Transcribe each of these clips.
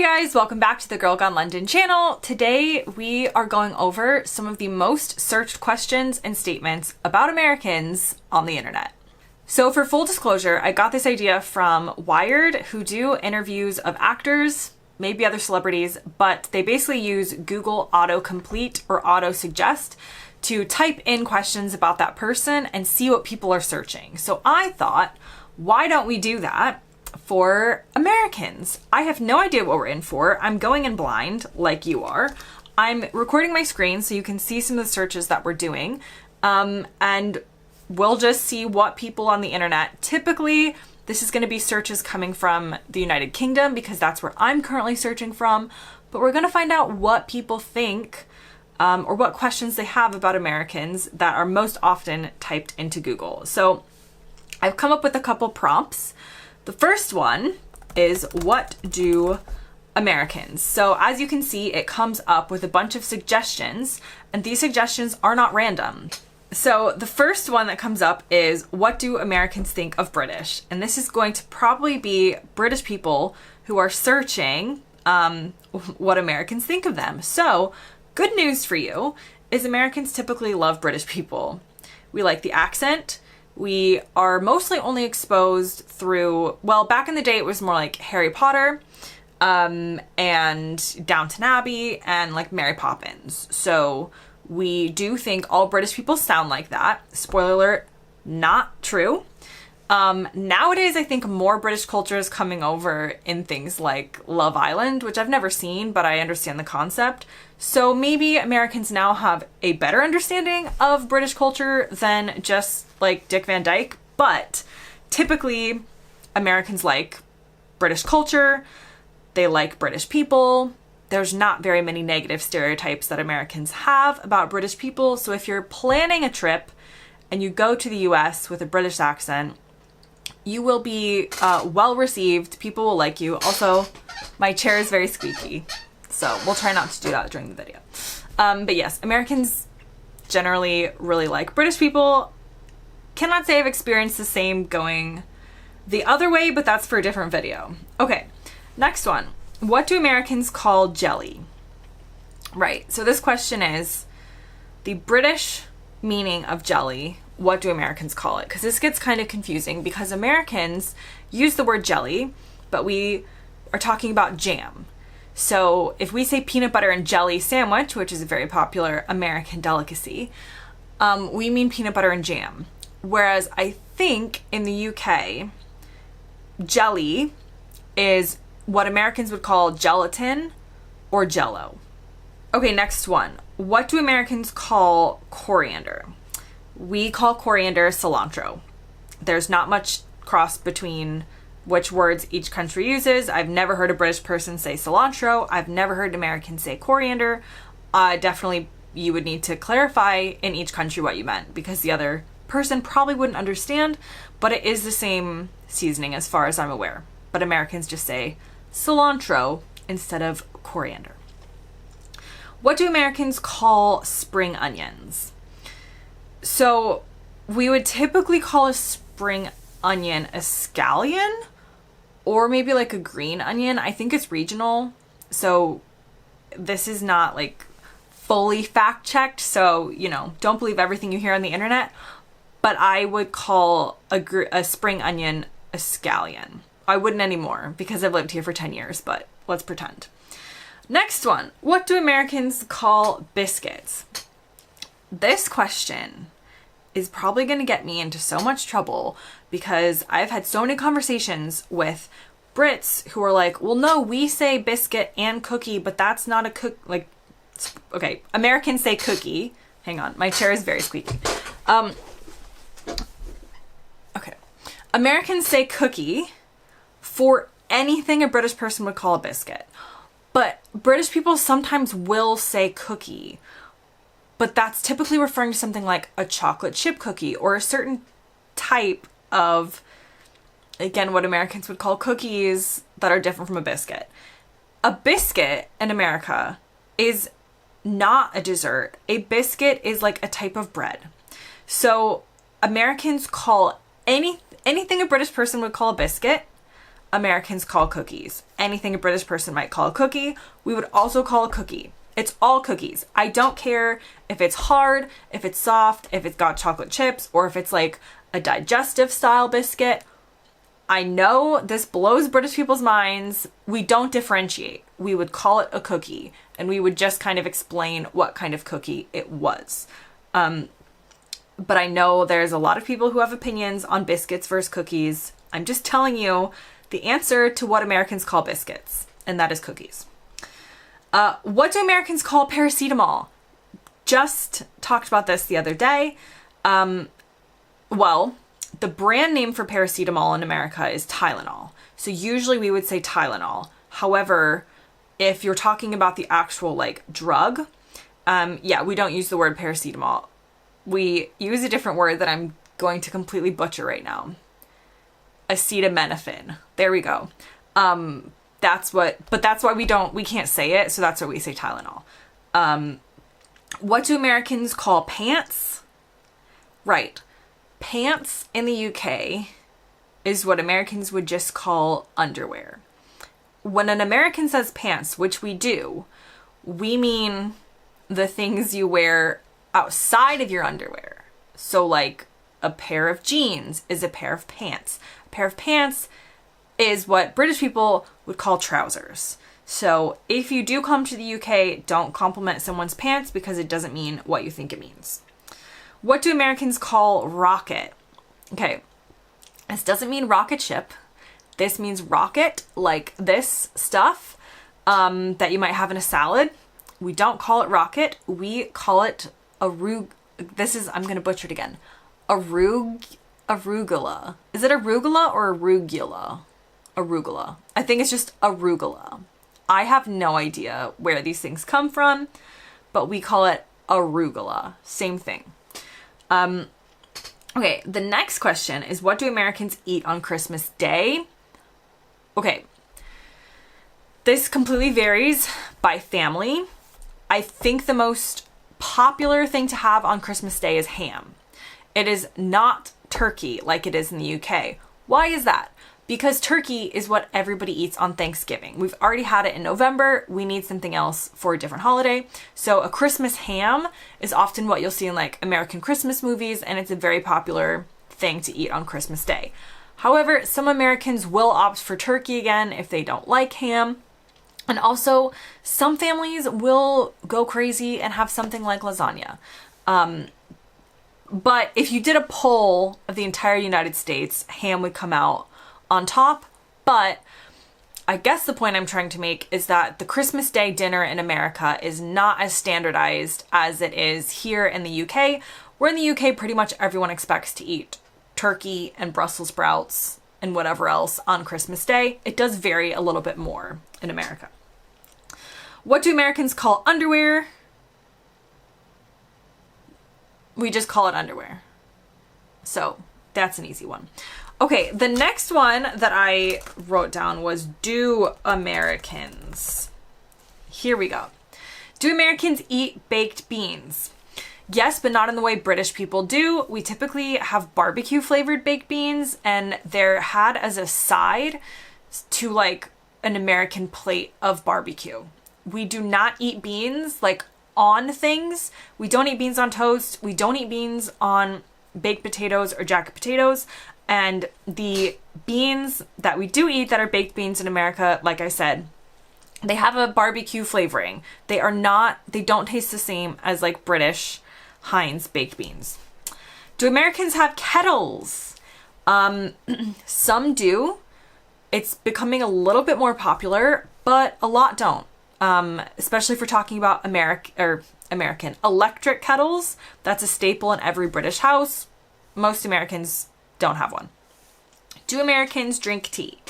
Hey guys, welcome back to the Girl Gone London channel. Today we are going over some of the most searched questions and statements about Americans on the internet. So for full disclosure, I got this idea from Wired, who do interviews of actors, maybe other celebrities, but they basically use Google autocomplete or auto-suggest to type in questions about that person and see what people are searching. So I thought, why don't we do that for Americans? I have no idea what we're in for. I'm going in blind like you are. I'm recording my screen so you can see some of the searches that we're doing. And we'll just see what people on the internet, typically this is going to be searches coming from the United Kingdom because that's where I'm currently searching from, but we're going to find out what people think or what questions they have about Americans that are most often typed into Google. So I've come up with a couple prompts. The first one is, what do Americans? So as you can see, it comes up with a bunch of suggestions, and these suggestions are not random. So the first one that comes up is, what do Americans think of British? And this is going to probably be British people who are searching what Americans think of them. So good news for you is Americans typically love British people. We like the accent. We are mostly only exposed through, well, back in the day it was more like Harry Potter and Downton Abbey and like Mary Poppins. So we do think all British people sound like that. Spoiler alert, not true. Nowadays, I think more British culture is coming over in things like Love Island, which I've never seen, but I understand the concept. So maybe Americans now have a better understanding of British culture than just like Dick Van Dyke. But typically, Americans like British culture. They like British people. There's not very many negative stereotypes that Americans have about British people. So if you're planning a trip and you go to the US with a British accent, you will be well received. People will like you. Also, my chair is very squeaky, so we'll try not to do that during the video. But yes, Americans generally really like British people. Cannot say I've experienced the same going the other way, but that's for a different video. Okay, next one. What do Americans call jelly? Right, so this question is the British meaning of jelly. What do Americans call it? Because this gets kind of confusing because Americans use the word jelly, but we are talking about jam. So if we say peanut butter and jelly sandwich, which is a very popular American delicacy, we mean peanut butter and jam. Whereas I think in the UK, jelly is what Americans would call gelatin or jello. Okay, next one. What do Americans call coriander? We call coriander cilantro. There's not much cross between which words each country uses. I've never heard a British person say cilantro. I've never heard Americans say coriander. Definitely you would need to clarify in each country what you meant because the other person probably wouldn't understand, but it is the same seasoning as far as I'm aware. But Americans just say cilantro instead of coriander. What do Americans call spring onions? So we would typically call a spring onion a scallion or maybe like a green onion. I think it's regional. So this is not like fully fact checked. So, you know, don't believe everything you hear on the internet, but I would call a spring onion a scallion. I wouldn't anymore because I've lived here for 10 years, but let's pretend. Next one. What do Americans call biscuits? This question is probably going to get me into so much trouble because I've had so many conversations with Brits who are like, well, no, we say biscuit and cookie, but that's not a like, okay, Americans say cookie. Hang on, my chair is very squeaky. Okay. Americans say cookie for anything a British person would call a biscuit. But British people sometimes will say cookie, but that's typically referring to something like a chocolate chip cookie or a certain type of, again, what Americans would call cookies that are different from a biscuit. A biscuit in America is not a dessert. A biscuit is like a type of bread. So Americans call anything a British person would call a biscuit Americans call cookies. Anything a British person might call a cookie, we would also call a cookie. It's all cookies. I don't care if it's hard, if it's soft, if it's got chocolate chips, or if it's like a digestive style biscuit. I know this blows British people's minds. We don't differentiate. We would call it a cookie, and we would just kind of explain what kind of cookie it was. But I know there's a lot of people who have opinions on biscuits versus cookies. I'm just telling you the answer to what Americans call biscuits, and that is cookies. What do Americans call paracetamol? Just talked about this the other day. Well, the brand name for paracetamol in America is Tylenol. So usually we would say Tylenol. However, if you're talking about the actual like drug, we don't use the word paracetamol. We use a different word that I'm going to completely butcher right now. Acetaminophen. There we go. That's why we can't say it. So that's why we say Tylenol. What do Americans call pants? Right. Pants in the UK is what Americans would just call underwear. When an American says pants, which we do, we mean the things you wear outside of your underwear. So like a pair of jeans is a pair of pants. A pair of pants is what British people would call trousers. So if you do come to the UK, don't compliment someone's pants because it doesn't mean what you think it means. What do Americans call rocket? Okay, this doesn't mean rocket ship. This means rocket, like this stuff that you might have in a salad. We don't call it rocket. We call it I'm going to butcher it again. Arugula. Is it arugula or arugula? Arugula. I think it's just arugula. I have no idea where these things come from, but we call it arugula. Same thing. Okay, the next question is, what do Americans eat on Christmas Day? Okay, this completely varies by family. I think the most popular thing to have on Christmas Day is ham. It is not turkey like it is in the UK. Why is that? Because turkey is what everybody eats on Thanksgiving. We've already had it in November. We need something else for a different holiday. So a Christmas ham is often what you'll see in like American Christmas movies, and it's a very popular thing to eat on Christmas Day. However, some Americans will opt for turkey again if they don't like ham. And also, some families will go crazy and have something like lasagna. But if you did a poll of the entire United States, ham would come out on top. But I guess the point I'm trying to make is that the Christmas Day dinner in America is not as standardized as it is here in the UK, where in the UK pretty much everyone expects to eat turkey and Brussels sprouts and whatever else on Christmas Day. It does vary a little bit more in America. What do Americans call underwear? We just call it underwear. So that's an easy one. Okay, the next one that I wrote down was, do Americans? Here we go. Do Americans eat baked beans? Yes, but not in the way British people do. We typically have barbecue flavored baked beans, and they're had as a side to like an American plate of barbecue. We do not eat beans like on things. We don't eat beans on toast. We don't eat beans on baked potatoes or jacket potatoes. And the beans that we do eat that are baked beans in America, like I said, they have a barbecue flavoring. They don't taste the same as like British Heinz baked beans. Do Americans have kettles? Some do. It's becoming a little bit more popular, but a lot don't. Especially if we're talking about American electric kettles. That's a staple in every British house. Most Americans don't have one. Do Americans drink tea?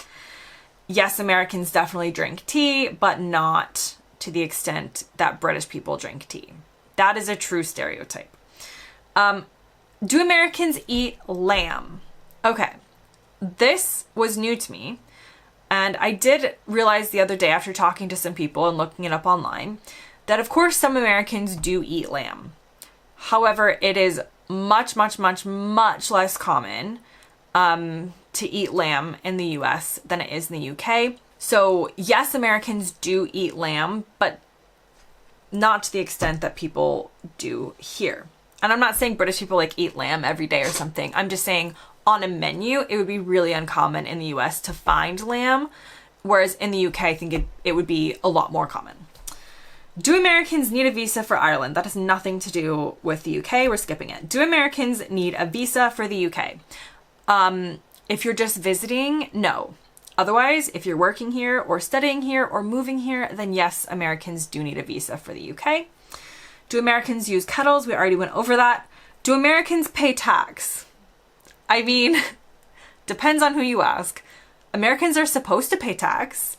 Yes, Americans definitely drink tea, but not to the extent that British people drink tea. That is a true stereotype. Do Americans eat lamb? Okay, this was new to me. And I did realize the other day after talking to some people and looking it up online that of course some Americans do eat lamb. However, it is much, much, much, much less common to eat lamb in the US than it is in the UK. So yes, Americans do eat lamb, but not to the extent that people do here. And I'm not saying British people like eat lamb every day or something. I'm just saying on a menu, it would be really uncommon in the US to find lamb, whereas in the UK, I think it would be a lot more common. Do Americans need a visa for Ireland? That has nothing to do with the UK. We're skipping it. Do Americans need a visa for the UK? If you're just visiting, no. Otherwise, if you're working here or studying here or moving here, then yes, Americans do need a visa for the UK. Do Americans use kettles? We already went over that. Do Americans pay tax? I mean, depends on who you ask. Americans are supposed to pay tax.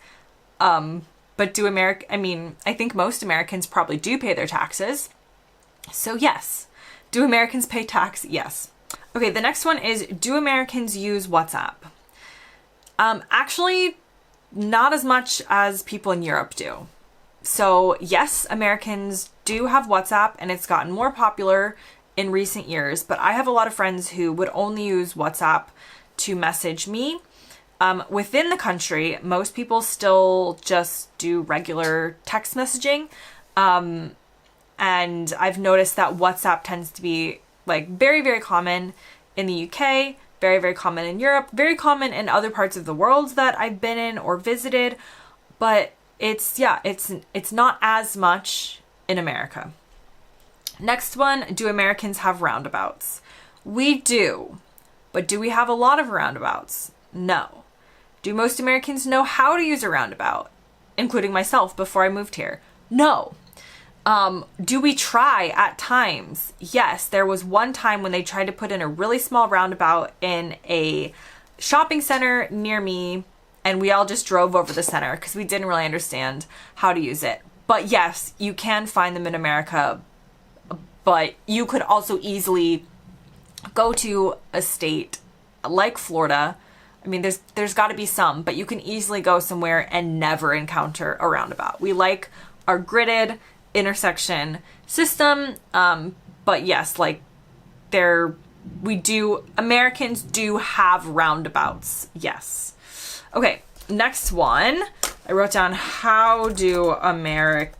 But I think most Americans probably do pay their taxes. So yes. Do Americans pay tax? Yes. Okay, the next one is, do Americans use WhatsApp? Actually, not as much as people in Europe do. So yes, Americans do have WhatsApp, and it's gotten more popular in recent years, but I have a lot of friends who would only use WhatsApp to message me. Within the country, most people still just do regular text messaging. And I've noticed that WhatsApp tends to be like very, very common in the UK, very, very common in Europe, very common in other parts of the world that I've been in or visited, but it's not as much in America. Next one, do Americans have roundabouts? We do, but do we have a lot of roundabouts? No. Do most Americans know how to use a roundabout, including myself before I moved here? No. Do we try at times? Yes, there was one time when they tried to put in a really small roundabout in a shopping center near me, and we all just drove over the center because we didn't really understand how to use it. But yes, you can find them in America, but you could also easily go to a state like Florida. I mean, there's got to be some, but you can easily go somewhere and never encounter a roundabout. We like our gridded intersection system, but yes, Americans do have roundabouts. Yes. Okay, next one. I wrote down, how do Americans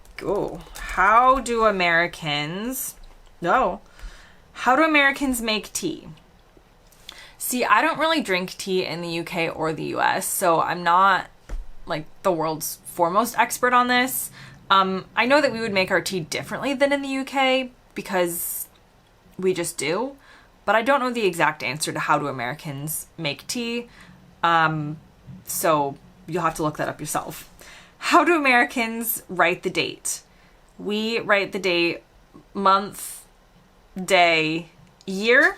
make tea? See, I don't really drink tea in the UK or the US, so I'm not like the world's foremost expert on this. I know that we would make our tea differently than in the UK because we just do, but I don't know the exact answer to how do Americans make tea. So you'll have to look that up yourself. How do Americans write the date? We write the date month, day, year,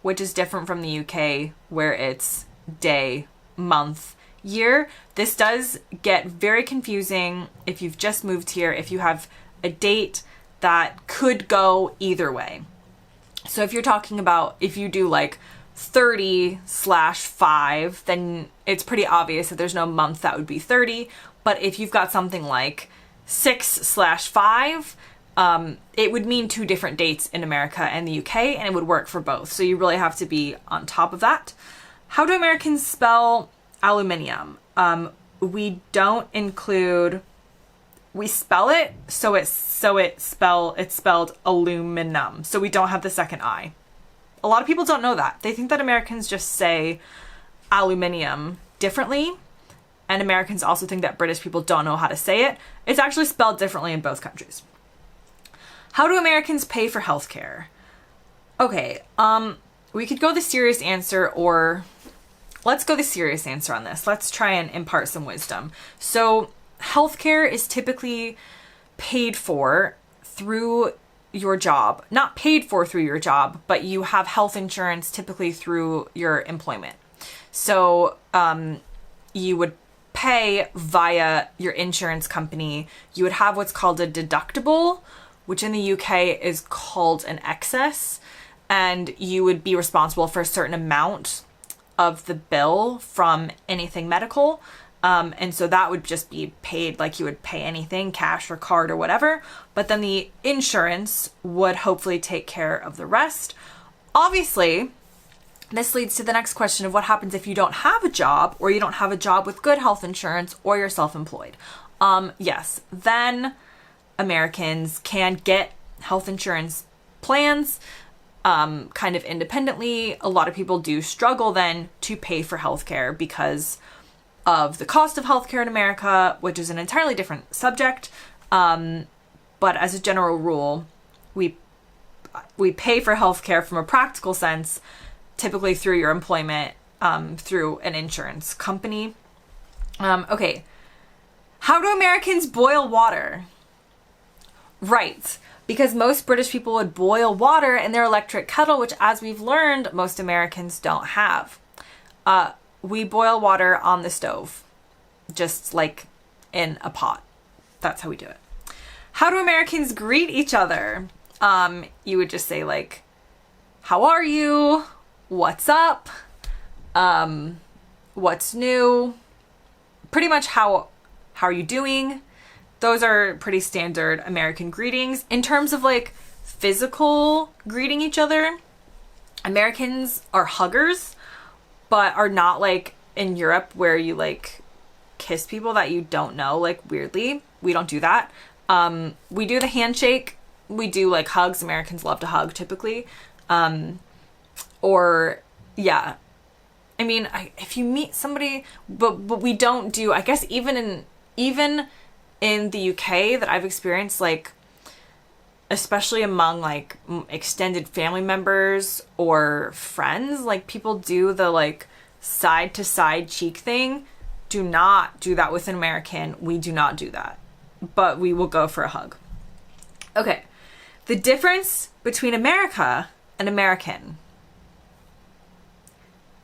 which is different from the UK where it's day, month, year. This does get very confusing if you've just moved here, if you have a date that could go either way. So if you're talking about, if you do like 30/5, then it's pretty obvious that there's no month that would be 30. But if you've got something like 6/5, it would mean two different dates in America and the UK, and it would work for both. So you really have to be on top of that. How do Americans spell aluminium? We don't include, we spell it so it's spelled aluminum. So we don't have the second I. A lot of people don't know that. They think that Americans just say aluminium differently. And Americans also think that British people don't know how to say it. It's actually spelled differently in both countries. How do Americans pay for healthcare? Okay, we could go the serious answer, or let's go the serious answer on this. Let's try and impart some wisdom. So healthcare is typically paid for through your job. Not paid for through your job, but you have health insurance typically through your employment. So you would pay via your insurance company. You would have what's called a deductible, which in the UK is called an excess, and you would be responsible for a certain amount of the bill from anything medical. And so that would just be paid like you would pay anything, cash or card or whatever. But then the insurance would hopefully take care of the rest. Obviously, This leads to the next question of what happens if you don't have a job, or you don't have a job with good health insurance, or you're self-employed. Yes, then Americans can get health insurance plans kind of independently. A lot of people do struggle then to pay for healthcare because of the cost of healthcare in America, which is an entirely different subject. But as a general rule, we pay for healthcare from a practical sense, typically through your employment, through an insurance company. Okay. How do Americans boil water? Right. Because most British people would boil water in their electric kettle, which, as we've learned, most Americans don't have. We boil water on the stove, just like in a pot. That's how we do it. How do Americans greet each other? You would just say like, how are you? What's up? What's new? Pretty much how are you doing? Those are pretty standard American greetings. In terms of like physical greeting each other, Americans are huggers, but are not like in Europe where you like kiss people that you don't know, like weirdly. We don't do that. We do the handshake. We do like hugs. Americans love to hug typically. Or yeah, I mean, if you meet somebody, but we don't do, I guess even in the UK that I've experienced, like, especially among like extended family members or friends, like people do the like side to side cheek thing. Do not do that with an American. We do not do that, but we will go for a hug. Okay. The difference between America and American.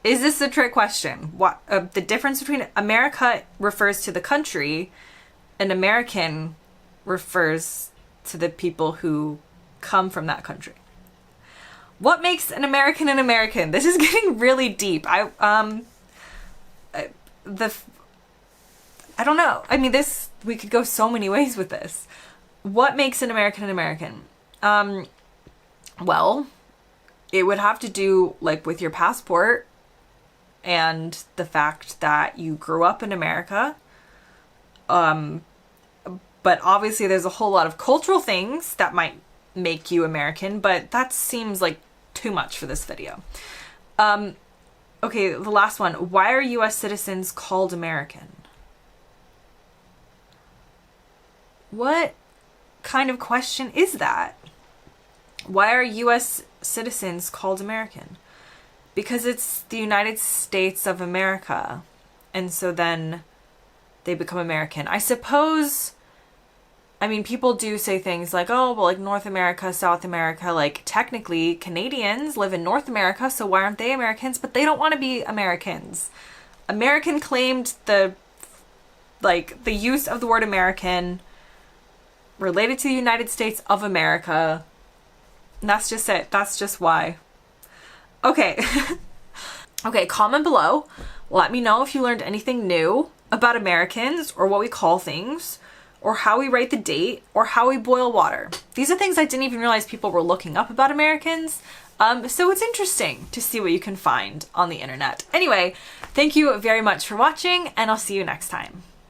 Is this a trick question? What the difference between America refers to the country, and American refers to the people who come from that country. What makes an American an American? This is getting really deep. I don't know. I mean, we could go so many ways with this. What makes an American an American? Well, it would have to do like with your passport and the fact that you grew up in America. But obviously there's a whole lot of cultural things that might make you American, but that seems like too much for this video. Okay, the last one. Why are US citizens called American? What kind of question is that? Why are US citizens called American? Because it's the United States of America. And so then they become American. I suppose, I mean, people do say things like, oh, well, like North America, South America, like technically Canadians live in North America, so why aren't they Americans? But they don't want to be Americans. American claimed the use of the word American related to the United States of America. And that's just it. That's just why. Okay. Okay, comment below. Let me know if you learned anything new about Americans, or what we call things, or how we write the date, or how we boil water. These are things I didn't even realize people were looking up about Americans. So it's interesting to see what you can find on the internet. Anyway, thank you very much for watching, and I'll see you next time.